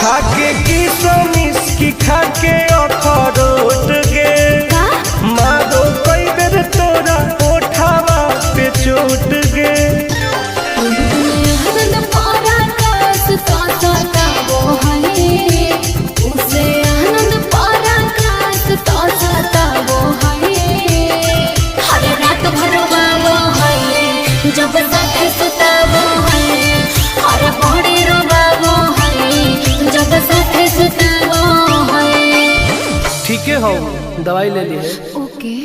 खाके किशमिश की खाके अखरोट गे मारो कई बेर तोरा ओठावा पे चोट गे। जब साथे सुतावो है और बड़े रोबावो है जब साथे सुतावो है। ठीक है हो दवाई ले ली है। ओके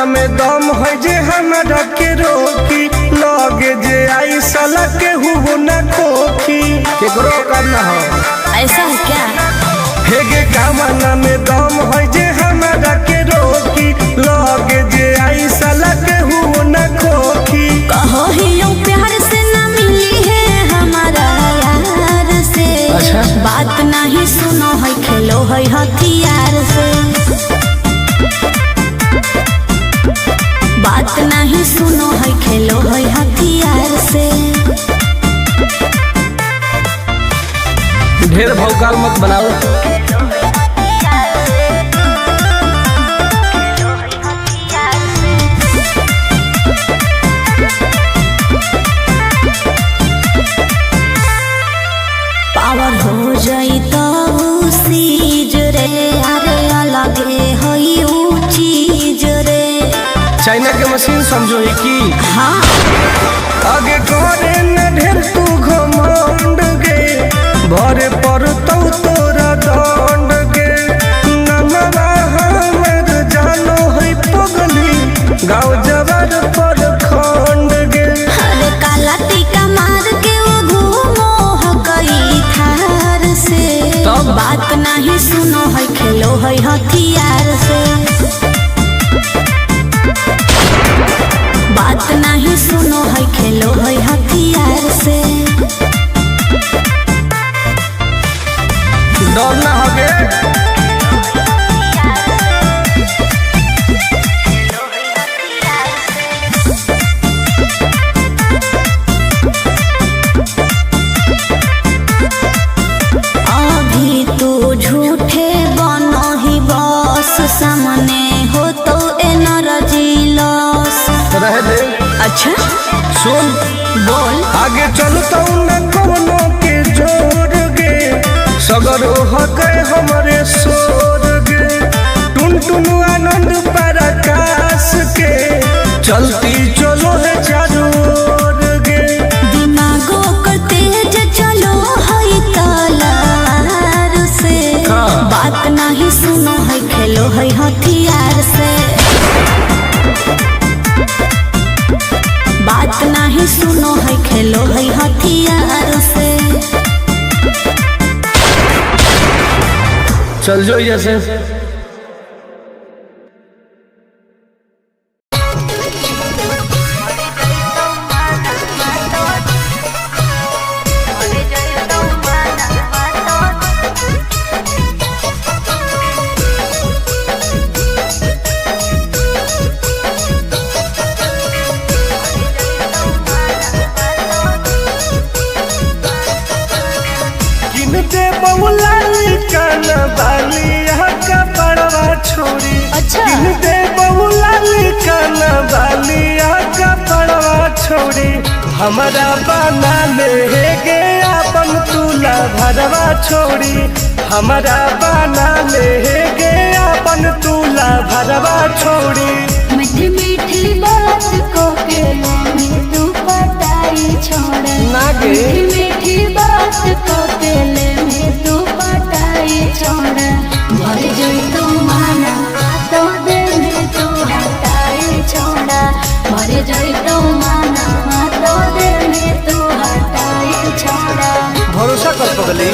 में दम है जे हमरा के रोकी लगे जे आई साला के हुओ न खोखी केकरो करना हो। ऐसा है क्या? हेगे कामना में दम है जे हमरा के रोकी लगे जे आई साला के हुओ न खोखी। कहो ही प्यार से न मिली है हमारा यार से। अच्छा? बात नहीं सुनो है खेलो है हथियार से। बात नहीं सुनो है खेलो है हथियार से। ढेर भौकाल मत बनाओ। पावर हो जाई तो सीज रे अरे अलगे होई ऊ चीज रे। चाइना के मशीन समझो है कि हाँ आगे करे न ढेर तू घमंड गे भरे पर तो तोरा दंड गे। नमवा हमर जानो है पगली गाँव जवार पर खंड गे। अरे काला टीका मार के वो घूमो हकई थार से। तब बात नहीं सुनो है खेलो है हथियार से। बात नहीं सुनो है खेलो है हथियार से। डर ना होगे अभी तू झूठे बनो ही बस सामने हो तो एनर्जी लॉस रह दे। अच्छा सुन बोल आगे चलता न कोनो के जोर गे सगर हके हमरे सोर गे। टुन टुन आनंद प्रकाश के चलती चलो है चारों ओर गे। दिमागो कर तेज चलो है तलवार से। बात नहीं सुनो है खेलो है हथियार से। बात नहीं सुनो है खेलो है हथियार से। चल जो जैसे छोड़ी। अच्छा दे बहुला काना बालिया का पड़वा छोड़ी हमारा बना ले गे अपन तुला भरवा छोड़ी। हमारा बना ले गे अपन तुला भरवा छोड़ी। मीठी मीठी बात को के में तू पटाई छोड़ नागे मीठी मीठी बात को के में तू पटाई छोड़। भर जोई तू माना तो दे में तू हटाई छोड़ा। भर जोई तू माना तो दे में तू हटाई छोड़ा। भरोसा कर पगली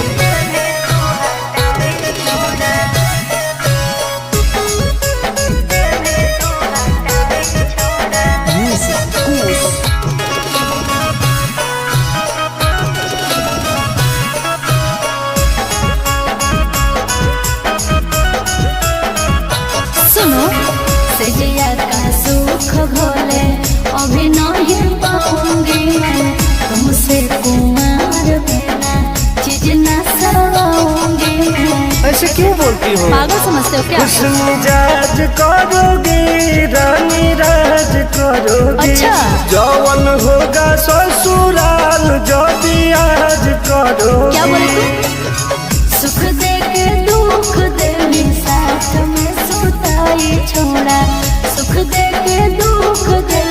ऐसे क्यों बोलती हो? पागल समझते हो क्या? खुश मिजाज करोगे रानी राज करोगे। अच्छा। जौवन होगा ससुराल जो भी आज करोगे। क्या बोले तू? सुख दे के दुख दे साथ में सुताई छोड़ा। सुख दे के दुख दे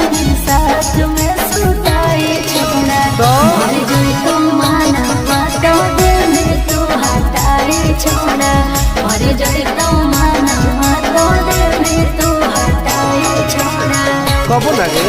साथ में सुताई छोड़ा। मर गई तो माना बातों दे में तू हटाई छोड़ा। मर गई तो माना बातों दे में तू हटाई छोड़ा। कबो ना गे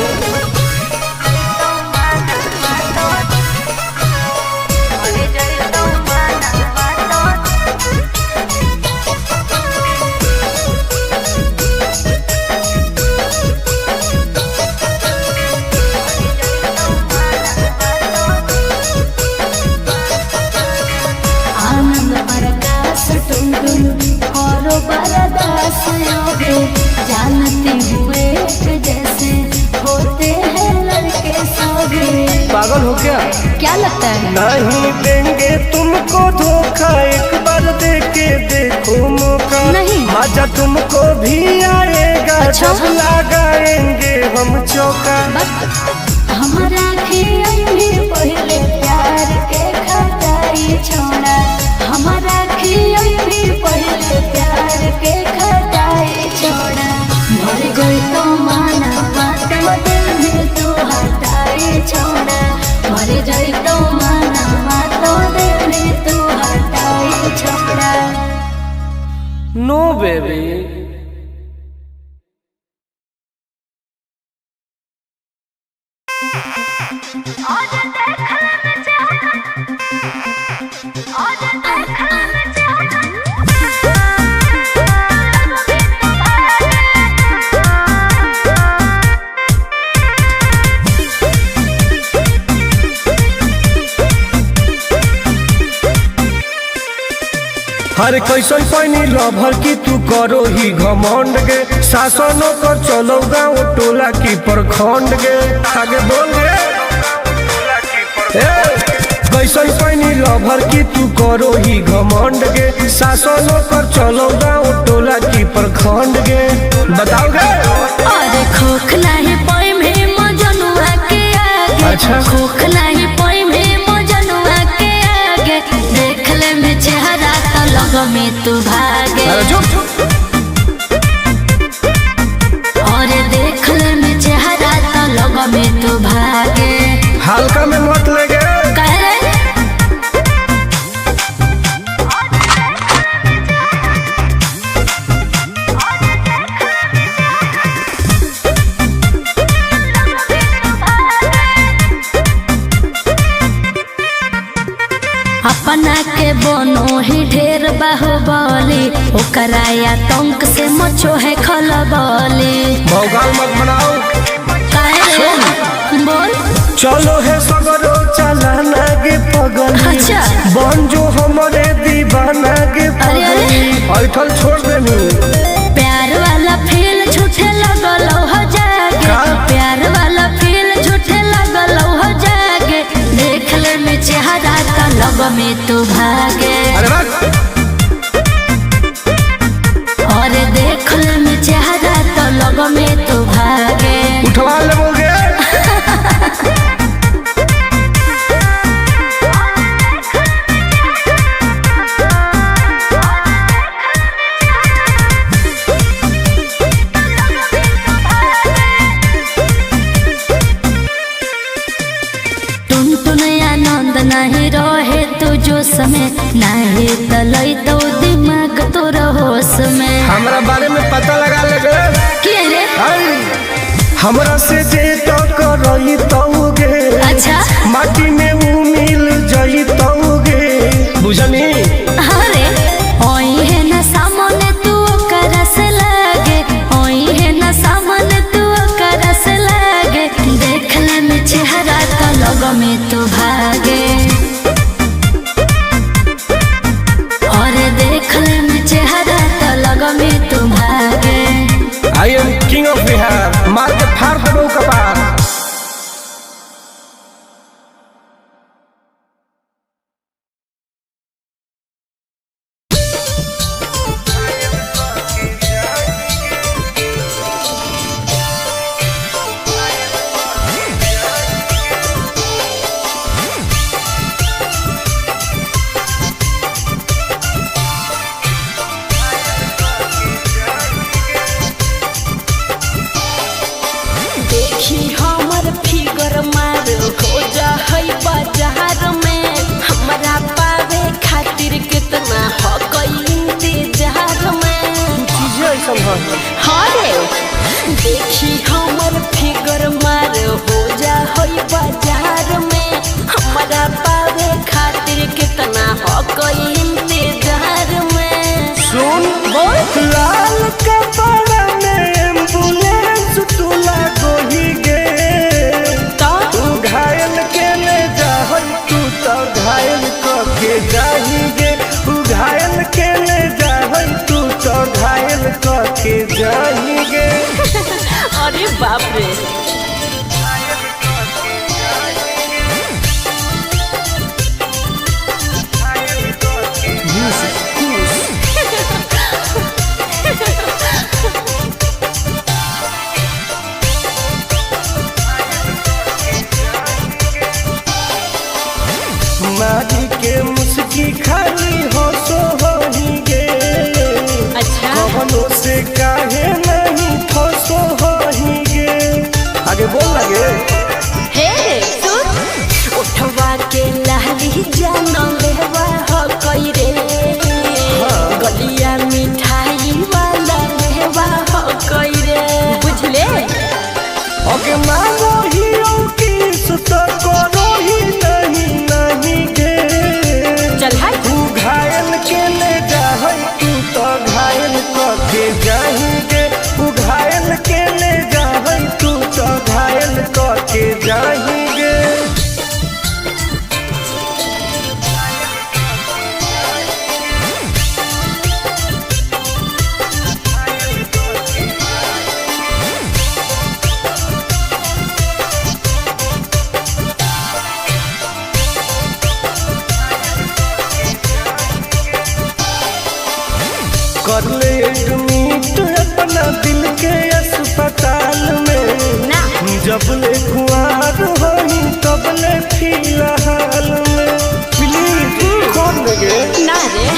बरदास योगे जानती हुए जैसे होते हैं लड़के सोगे। पागल हो क्या लगता है? नहीं देंगे तुमको धोखा, एक बार दे के देखो मौका। नहीं। मजा तुमको भी आएगा। अच्छा? जब लगाएंगे हम चौका। हमारा भी पहले प्यार के खटाई छोड़ा। हमारा भी पहले प्यार के खटाई छोड़ा। मर गई तो माना बातों दिल में तू हटाई छोड़ा। मर गई तो माना बातों दिल में तू हटाई छोड़ा। नो बेबी। हर कैसन पैनी लभर की तू करो ही घमंड गे। शासनों को चलो गाँव टोला की प्रखंड गे। आगे बोल गे। कैसन पैनी लभर की तू करो ही घमंड गे। शासनों पर चलो गाँव टोला की प्रखंड गे। बताओ गे। अरे खोखला है पोई में मजनुआ के आगे। अच्छा। खोखला है पोई में मजनुआ के आगे। देख ले में चेहरा तो लग में तू भागे। अरे चुप। और देख ले में चेहरा तो लग में तू भागे। हल्का में मत लगे। कह रहे अपना के बनो ही ढेर बाहुबली। ओकरा आतंक से मचो है खलबली। भौकाल मत बनाओ। बोल। चलो है सगरो चलाना गे पगली। अच्छा। बन जो हमारे दीवाना गे अरे, अरे। पगली। ऐठल छोड़ देनी। प्यार वाला फील झूठे लगल हो जागे। का? प्यार वाला फील झूठे लगल हो जागे। देख ले में चेहरा तो लग में तू भागे। अरे बस। और देख ले में चेहरा तो लग में तू भागे। उठवा ले बोल गे। नहीं रहे तू जो समय नहीं तलई तो दिमाग तो होश में। हमरा बारे में पता लगा ले गे। के रे? हमरा से जे तो करई तौगे। अच्छा। माटी में ऊ मिल जई तौगे। बुझनी? अरे ओई है ना सामने तू करस लागे। ओई है ना सामने तू करस लागे। देख ले में चेहरा तो लग में तू भागे। और देख ले में चेहरा तो लग में तू भागे। I am king of Bihar. मार के फाड़ दो कपार। हई। हाँ रे देखी हमर फिगर मार हो जा होई बाजार में हमारा पावे खातिर कितना हो कोई इंतजार में। सुन बोल लाल कपड़ा में एम्बुलेंस तुला गोही गे तो तू घायल के ले जा हई तू तो घायल के जाही गे तू घायल के ले जा हई तू तो घायल के जाही गे। अरे बाप रे मारी के मुस्की खाली हो सो होही गे अच्छा कवनो से काहे नहीं ठोसो होही गे। आगे बोल लगे हे सुन उठवा के लहरी जानो लेवा हो कोई रे गलिया मिठाई वाला लेवा हो कोई रे बुझले। अगे मांगो ही किस तो करो ही नहीं गे चल हाय तू घायल के ले जा हई तू तो घायल के जाही गे तू घायल के ले जा हई तू तो घायल के जाही गे। कर ले एडमिट अपना दिल के अस्पताल में ना जब ले खुआर होई तब ले फिलहाल में प्लीज खोल लगे ना रे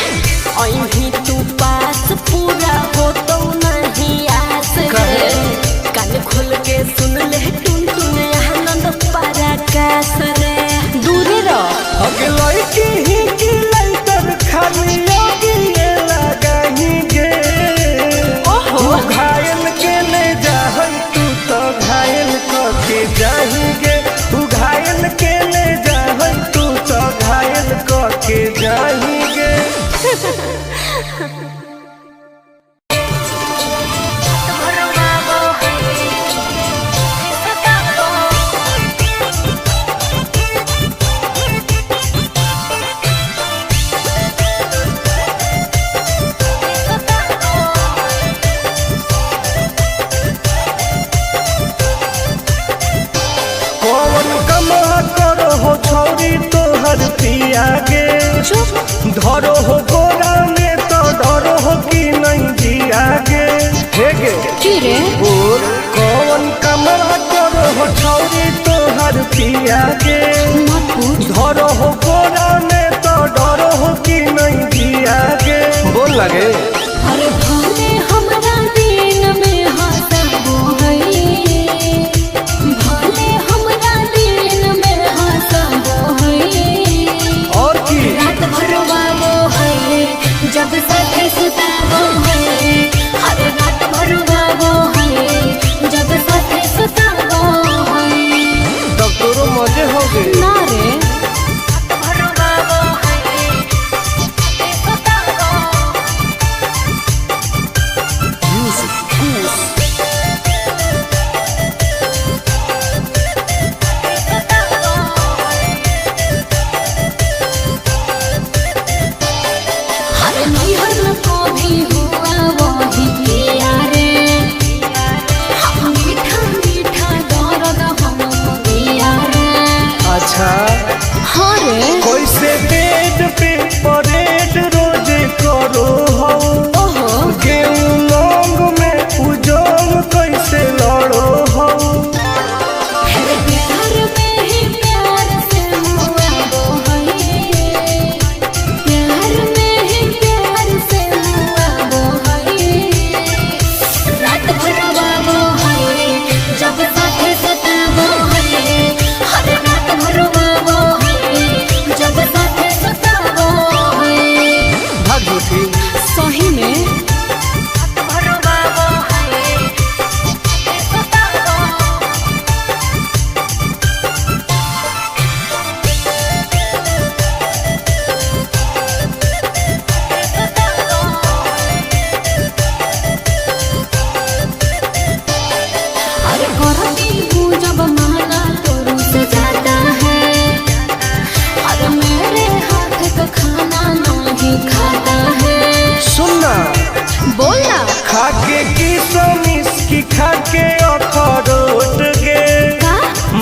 अभी तू पास पूरा हो तो नहीं आस रे कान खोल के सुन ले टुन टुन आनंद पराकाश रे दूर रह अगे लड़की ही की लाइटर खाली लगी लगाही गे ओहो तू घायल के ले जा हई तू तो घायल के जाही गे तू घायल के ले जा हई तू तो घायल के जाही गे। कौन कमा करो हो छौरी तोहर पिया गे धरो हो गोरा में तो डरो हो कि नहीं जिया गे हे गे की रे बोल कौन कमा करो हो छौरी तोहर पिया गे मत पूछ धरो हो गोरा में तो डरो हो कि नहीं जिया गे बोल लगे अरे भले हमरा दिन में हंसबो है भले हमरा दिन में हंसबो है और की रात भर वालो है जब साथे सुताबो है अरे रात भर वालो है जब साथे सुताबो है तब तोरो मजे हो गए ना रे रात भर वालो है साथे सुताबो के अखरोट गे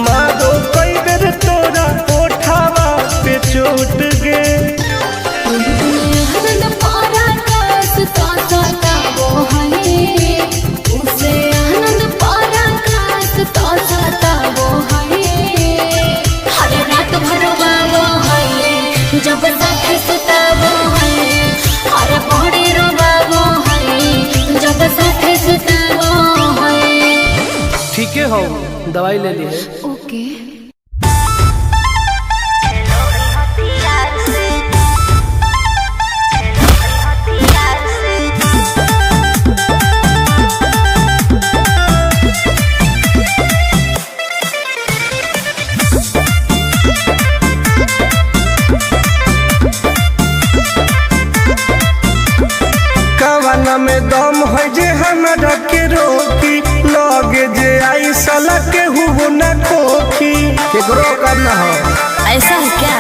मारो कई बेर तोरा ओठावा पे चोट गे। जब साथी सुताबो है और बड़ी रोबाबो है जब साथी सुताबो है। ठीक है हो दवाई ले ली है। ओके में दम है जे हमरा के रोकी लगे जे आई साला के हुबो न खोखी केकरो करना हो। ऐसा है क्या?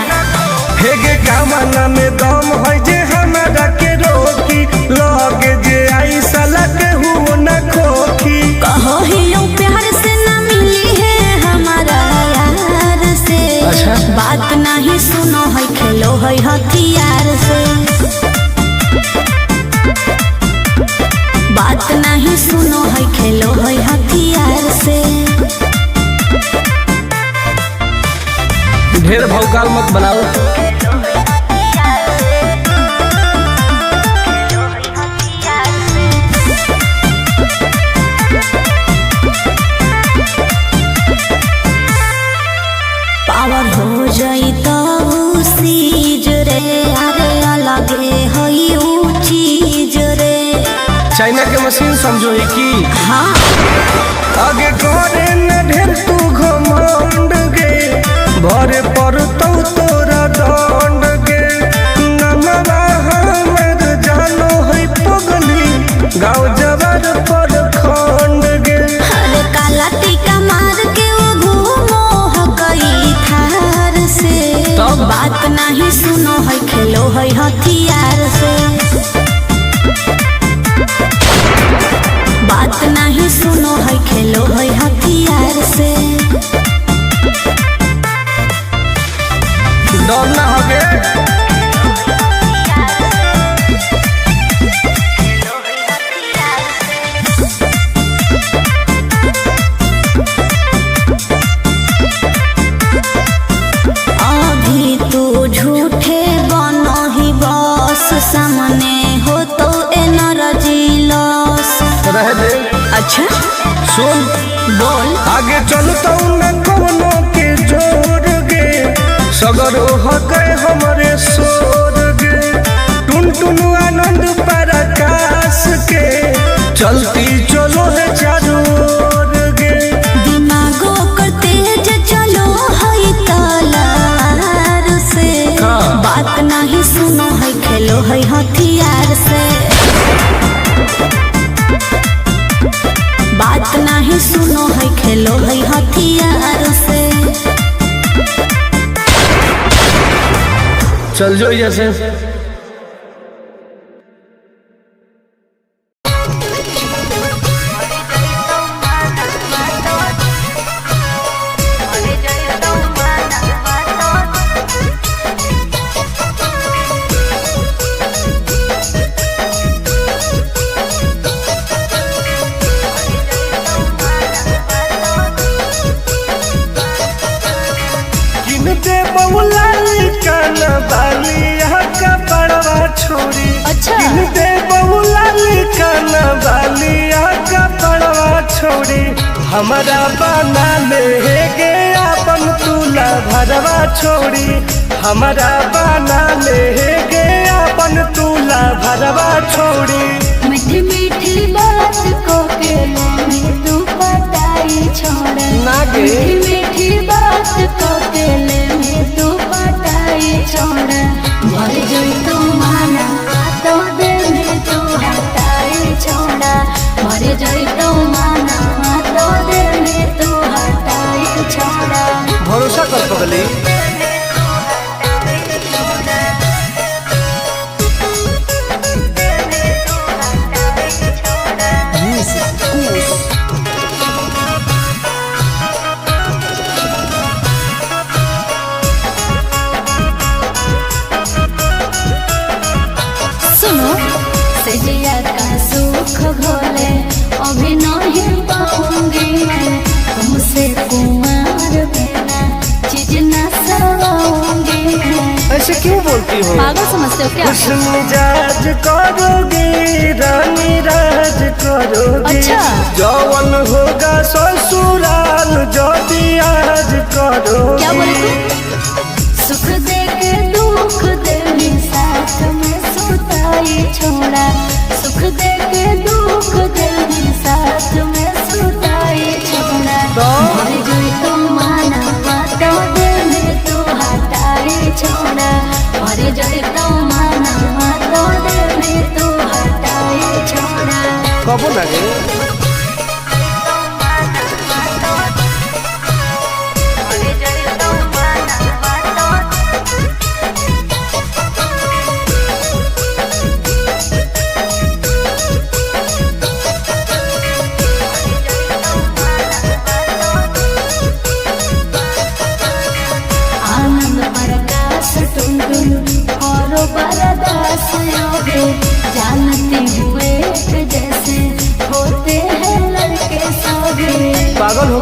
हेगे कामना में दम है जे हमरा के रोकी लगे जे आई साला के हुबो न खोखी। कहो ही यूं प्यार से ना मिली है हमारा यार से। अच्छा? बात नहीं सुनो है खेलो है हथियार से। बात नहीं सुनो है खेलो है हथियार से। ढेर भौकाल मत बनाओ। पावर हो जाई तो सीज रे अरे अलगे है ऊ चीज रे। चाइना के मशीन समझो ही की। हाँ आगे करे न ढेर तू घमंड गे भरे पर तो तोरा दंड गे। नमवा हमर जानो है पगली गाँव जबर पर खंड गे। अरे काला टीका मार के वो घूमो है कई थार से। बात नहीं सुनो है खेलो है हथियार से। बात नहीं सुनो है खेलो है हथियार से। डर ना हो गे अभी तू झूठे बनो ही बस सामने हो तो एनर्जी लॉस रह दे। अच्छा सुन बोल आगे चलता न कोनो के जोर गे सगर हो गए हमरे सोर गे। टुन टुन आनंद पराकाश के चलती चलो है चारों ओर गे। दिमागो कर तेज चलो है तलवार से। बात नहीं सुनो है खेलो है हथियार से। बात नहीं सुनो है खेलो है हथियार से। चल जो जैसे। दे बउला काना बालिया का बड़वा छोड़ी। अच्छा दे बउला काना बालिया का बड़वा छोड़ी। हमारा बना ले गे अपन तुला भरवा छोड़ी। हमारा बना ले गे अपन तुला भरवा छोड़ी। मीठी मीठी बात को के ले तू पटाई छोड़। नागे मीठी मीठी बात को के ले तू पटाई छोड़। मर जाई तू माना तो दे में तू हटाई छोड़ा। मर जाई तू माना तो दे में तू हटाई छोड़ा। भरोसा कर पगली। सुख घोले अभी नहीं पाऊंगी मैं तुमसे कुमार बिना चीज न सवाऊंगी मैं। ऐसे क्यों बोलती हो? पागल समझते हो क्या? खुश मिजाज करोगी रानी राज करोगी। अच्छा। जौवन होगा ससुराल जो आज करोगी। क्या बोले तू? सुख दे के दुख दे साथ में सुताई छोड़ा सुख दे के दुख दे साथ में सुताई छोड़ा मर गई तो माना तो दिल में तू हटाई छोड़ा मर गई तो माना तो दिल में तू हटाई छोड़ा। कब लगे जानती हुए जैसे होते हैं लड़के सभी। पागल हो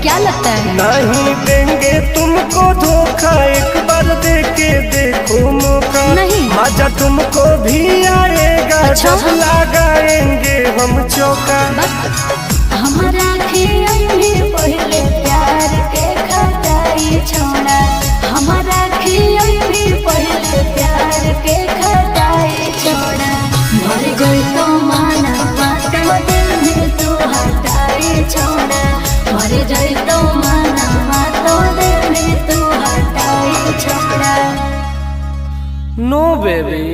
क्या लगता है? नहीं देंगे तुमको धोखा एक बार देके देखो मौका। नहीं। मजा तुमको भी आएगा जब लगाएंगे हम चौका। हमारा भी पहले प्यार के खटाई छोड़ा हमारा भी पहले प्यार के खटाई छोड़ा मर गई तो माना तो दिल में तू हटाई छोड़ा मर गई तो माना तो दिल में तू हटाई छोड़ा। नो बेबी।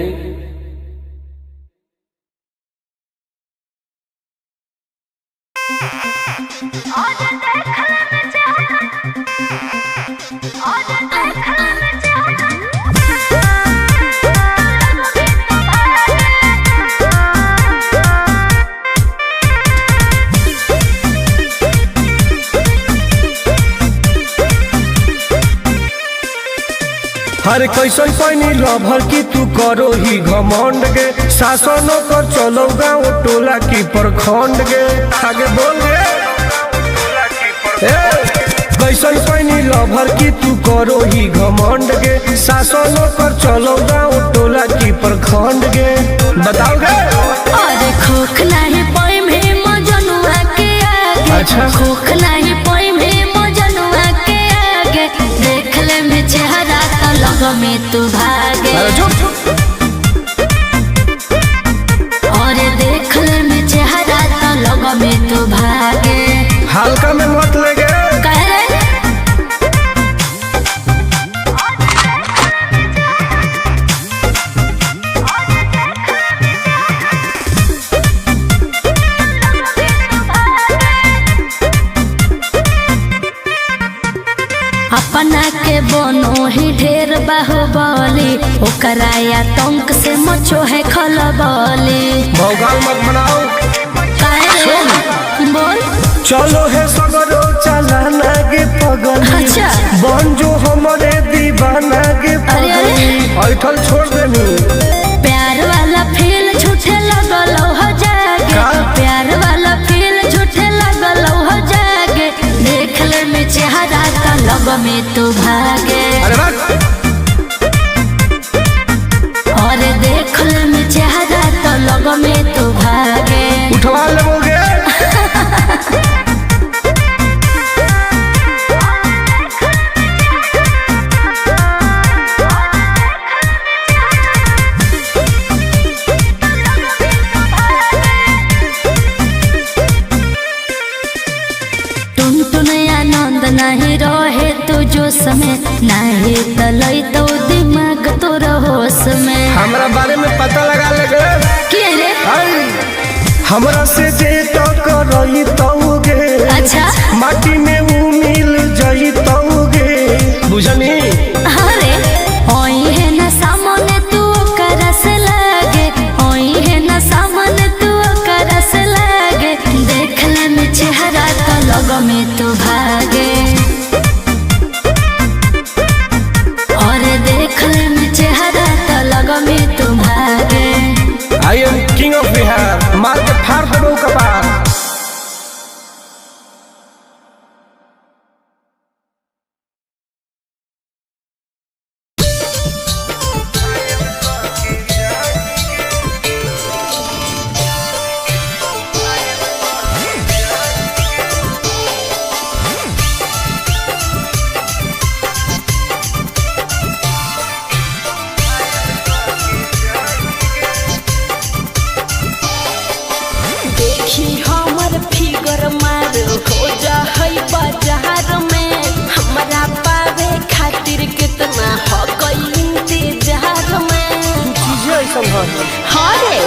हर कैसन पैनी लभर की तू करो ही घमंड गे शासनों कर चलो गाँव टोला की प्रखंड गे आगे बोल गे। कैसन पैनी लभर की तू करो ही घमंड गे शासनों कर चलो गाँव टोला की प्रखंड गे बताओ गे। अरे खोख नहीं पाई में मजनुआ के आगे। अच्छा। खोख नहीं पाई में मजनुआ के आगे देख ले में चेहरा तो लग में तू भागे। अरे चुप। और देख ले में चेहरा तो लग में तू भागे। हल्का में मत लगे। कह रहे अपना के बनो ही ढेर बाहुबली ओकरा आतंक से मचो है खलबली। भौकाल मत बनाओ। बोल चलो है सगरो चलाना गे पगली। अच्छा। बन जो हमारे दीवाना गे पगली। ऐठल छोड़ देनी। प्यार वाला फील झूठे लगल हो जागे। का? प्यार वाला फील झूठे लगल हो जागे देख ले में चेहरा का लग में तू भागे। अरे बात। और देख ले में चेहरा तो लग में तू भागे। उठवा लोगे। आनंद नहीं रहे तू जो समय नहीं तलई तो दिमाग तोर होश में। हमरा बारे में पता लगा लगे। के रे? हमरा से जे तो करई तौगे। अच्छा। माटी में ऊ मिल जई तौगे बुझनी। अरे ओई है ना सामने तू करस लागे ओई है ना सामने तू करस लागे देख ले में चेहरा तो लग में तू भागे। और देख ले में चेहरा तो लग में तू भागे। I am king of Bihar. मार के कहीं। हाँ रे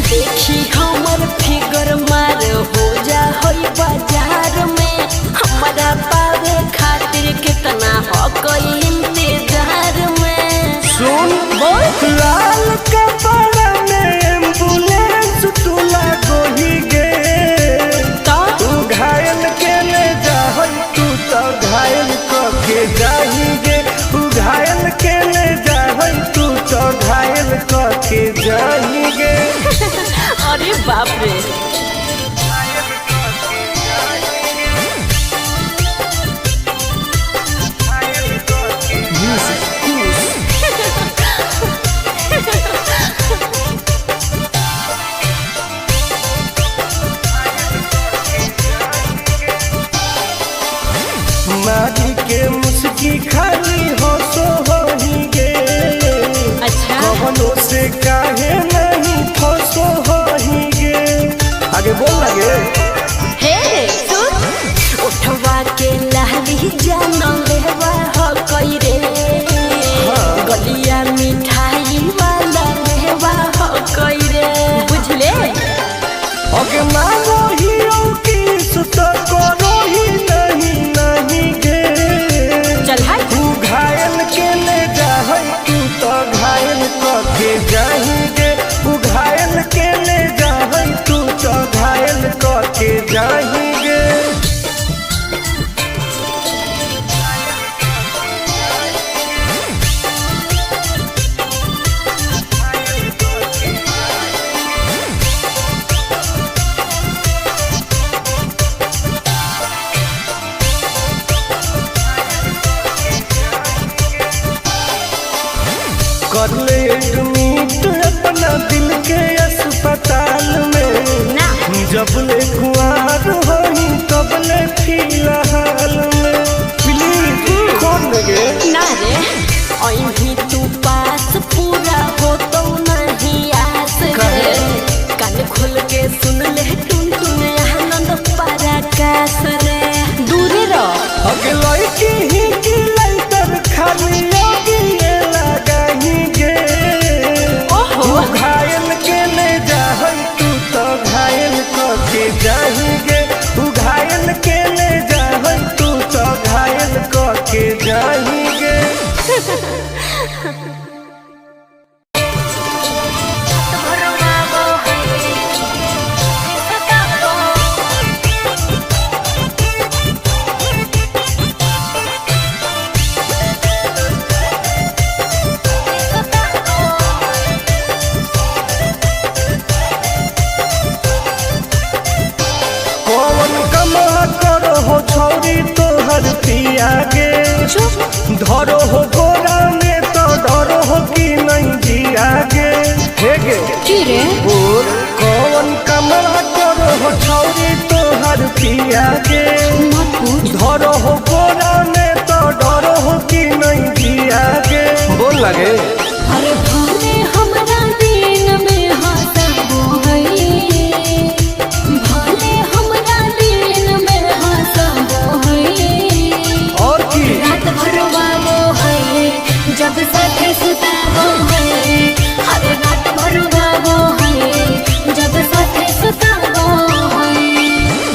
देखी हमर फिगर मार हो जा होई बाजार में हमारा पावे खातिर कितना हो कोई इंतजार में। सुन बोल लाल कपड़ा में एम्बुलेंस तू लागोही गे तो तू घायल के ले जाहई तू तो घायल के जाही गे तू घायल के ले जाहई तू तो घायल के जाही गे। अरे बाप रे माटी के मुस्की खाली हो सो होही गे अच्छा कवनों से काहे नहीं फसो होही गे। आगे बोल लगे हे सुन उठवा के लाली जानो लेवा हो कोई रे गलिया मिठाई वाला लेवा हो कोई रे बुझले। अगे मानो ही किस तो करो ही नहीं गे चल हाय तू घायल के ले जाहई तू तो घायल के जाही गे तू घायल के ले जाहई तू तो घायल के जाही गे। कर ले एडमिट अपना दिल के अस्पताल में ना जब ले कुआर होही तब ले फिलहाल में प्लीज कौन लगे ना रे अहीं तू पास पूरा हो तो नहीं आस रे कान खोल के सुन ले टुन टुन आनंद पराकाश रे दूर रह अगे लड़की ही की लइटर खाली योगी लगाही गे ओहो तू घायल के ले जाहई तू तो घायल के जाही गे तू घायल के ले जाहई तू तो घायल के जाही गे। कौन कमा करो हो छौरी तोहर पिया गे धरो हो गोरा में तो डरो हो कि नहीं जिया गे हे गे की रे बोल कौन कमा करो हो छौरी तोहर पिया गे मत पूछ धरो हो गोरा में तो डरो हो कि नहीं जिया गे बोल लगे अरे भले हमरा दिन में हंसबो है भले हमरा दिन में हंसबो है और की रात भर वाबो है जब साथे सुताबो है हर रात भर वाबो है जब साथे सुताबो है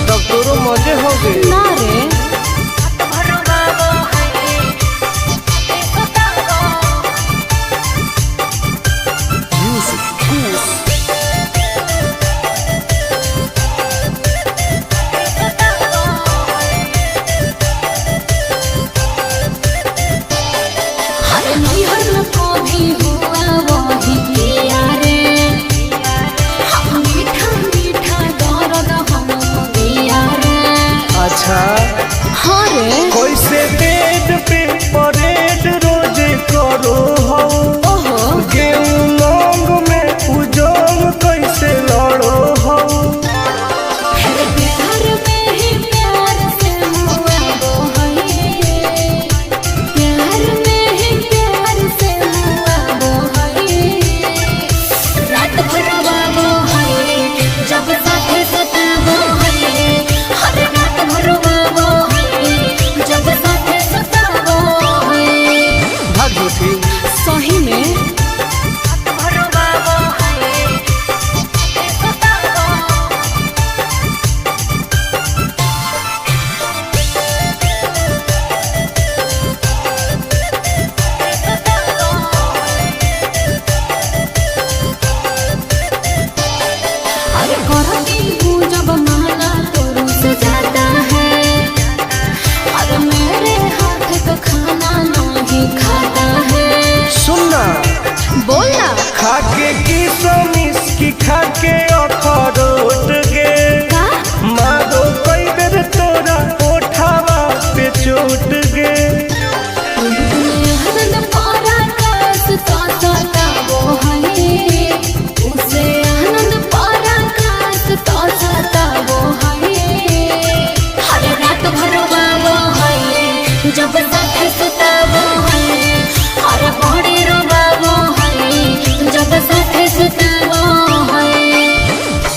तब तोरो मजे हो गए ना रे रात भर वाबो है साथे सुताबो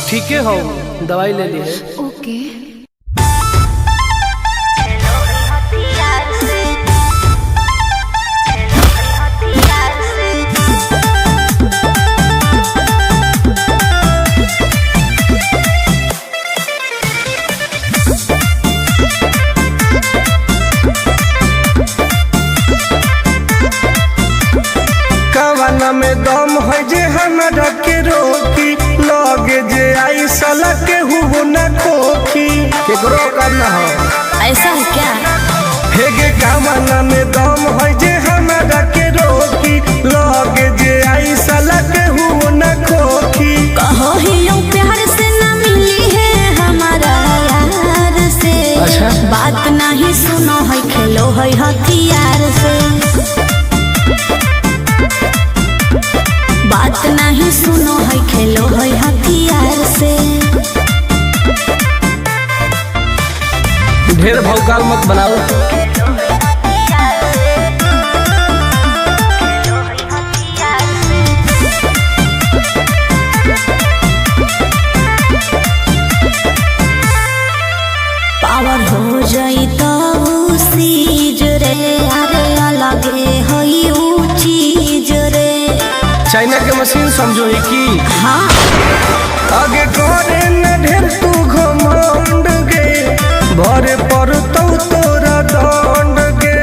ठीक है हो दवाई ले ली है। ओके। कवाना में दम है जे हमरा के रोकी, लगे जे आई साला के हुओ न खोखी, केकरो करना हो ऐसा है क्या? हेगे कवाना में दम है जे हमरा के रोकी, लगे जे आई साला के हुओ न खोखी। कहो ही यूं प्यार से न मिली है हमारा यार से। अच्छा। बात नहीं सुनो है खेलो है हथियार से। बात नहीं सुनो है खेलो है हथियार से। ढेर भौकाल मत बनाओ। पावर हो जाई तो सीज रे, अरे अलगे है ऊ चीज रे। चाइना के मशीन समझो ही की। हाँ। आगे करे न ढेर तू घमंड गे, भरे पर तोरा दंड गे।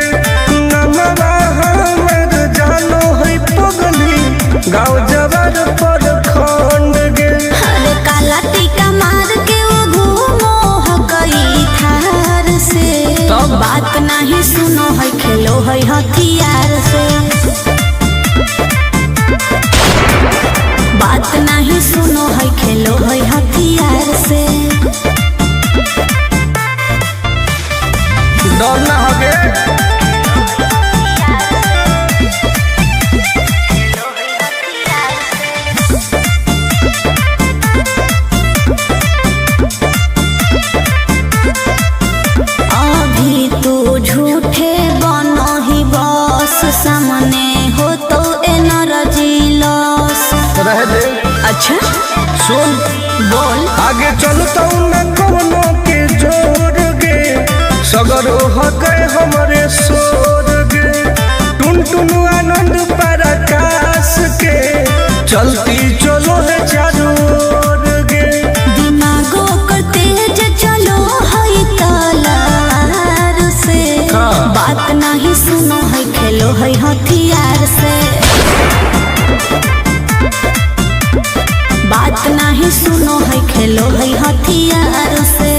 नमवा हमर जानो है पगली, गाँव जवार पर खंड गे। अरे काला टीका मार के वो घूमो हकई थार से। तब? बात नहीं सुनो है खेलो है हथियार से। बात नहीं सुनो है खेलो है हथियार से। डर ना होगे अभी तू झूठे बनो ही बस, सामने हो तो एनर्जी लॉस। रह दे। अच्छा सुन बोल। आगे चलता न कोनो के जोर गे, सगर हके हमरे सोर गे। टुन टुन आनंद पराकाश के, चलती चलो है चारों ओर गे। दिमागो कर तेज चलो है तलवार से। हाँ। बात नहीं सुनो है खेलो है हथियार से। बात नहीं सुनो है खेलो है हथियार से।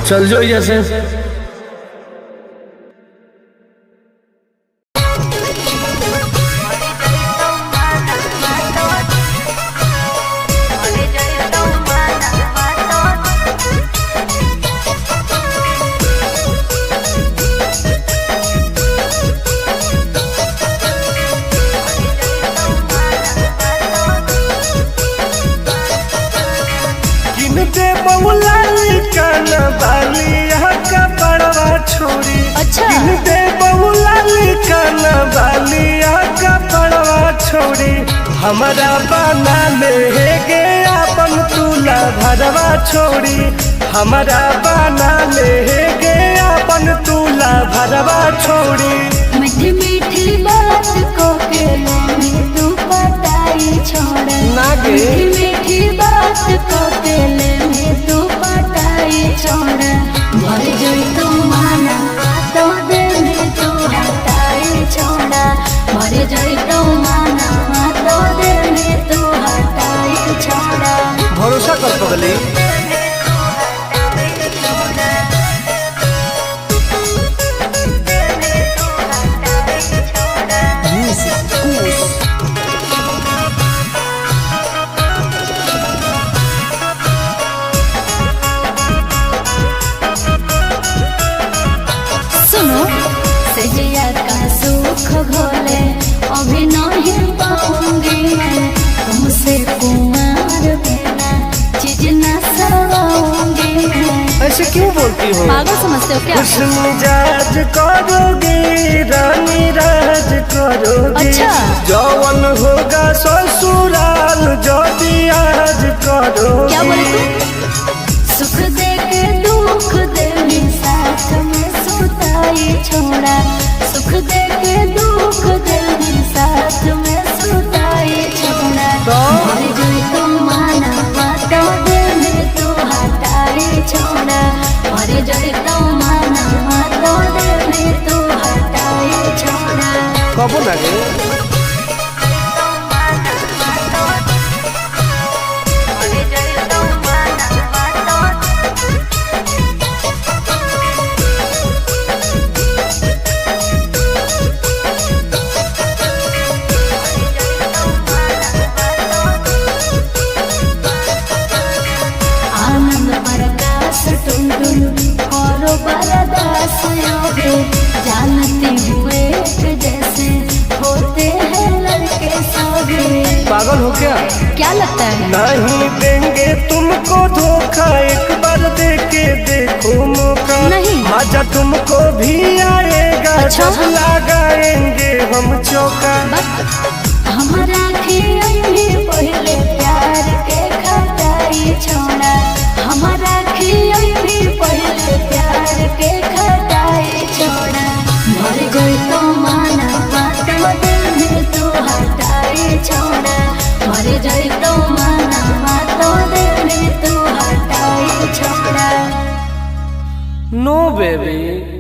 चल जो जैसे। किनते बहुला कान बालिया का बड़वा छोड़ी। अच्छा। किनते बहुला कान बालिया का बड़वा छोड़ी। हमारा बना ले गे अपन तुला भरवा छोड़ी। हमारा बना ले गे अपन तुला भरवा छोड़ी। मीठी मीठी बात को के में तू पटाई छोड़ा। ना गे। मीठी मीठी बात को के में तू पटाई छोड़ा। भर जोई तू माना तो दे में तू हटाई छोड़ा। भर जोई तू माना तो दे में तू हटाई छोड़ा। भरोसा कर पगली। सुनो सजिया का सुख घोले अभी नहीं पाऊंगी मैं। तुमसे कुमार बिना चीज न सवाऊंगी मैं। ऐसे क्यों बोलती हो? पागल समझते हो क्या? खुश मिजाज करोगी, रानी राज करोगी। अच्छा। जौवन होगा ससुर करो। क्या बोले तू? सुख दे के दुख दे साथ में सुताई छोड़ा, सुख दे के दुख दे साथ में सुताई छोड़ा। मर जाई तो माना बातो दे में तू हटाई छोड़ा, मर जाई तो माना बातो दे में तू हटाई छोड़ा। कबो ना गे बरदास योगे जानती हुए जैसे होते हैं लड़के सभी। पागल हो क्या लगता है? नहीं देंगे तुमको धोखा, एक बार दे के देखो मौका। नहीं। मजा तुमको भी आएगा। अच्छा? जब लगाएंगे हम चौका। हमारा खियाई पहले प्यार के खटाई छोड़ा, हमारा खियाई पहले प्यार के खटाई छोड़ा। मर गई तो माना बातों दे तू हटाई छोड़ा, मर गई तो माना बातों दे तू हटाई छोड़ा। नो बेबी।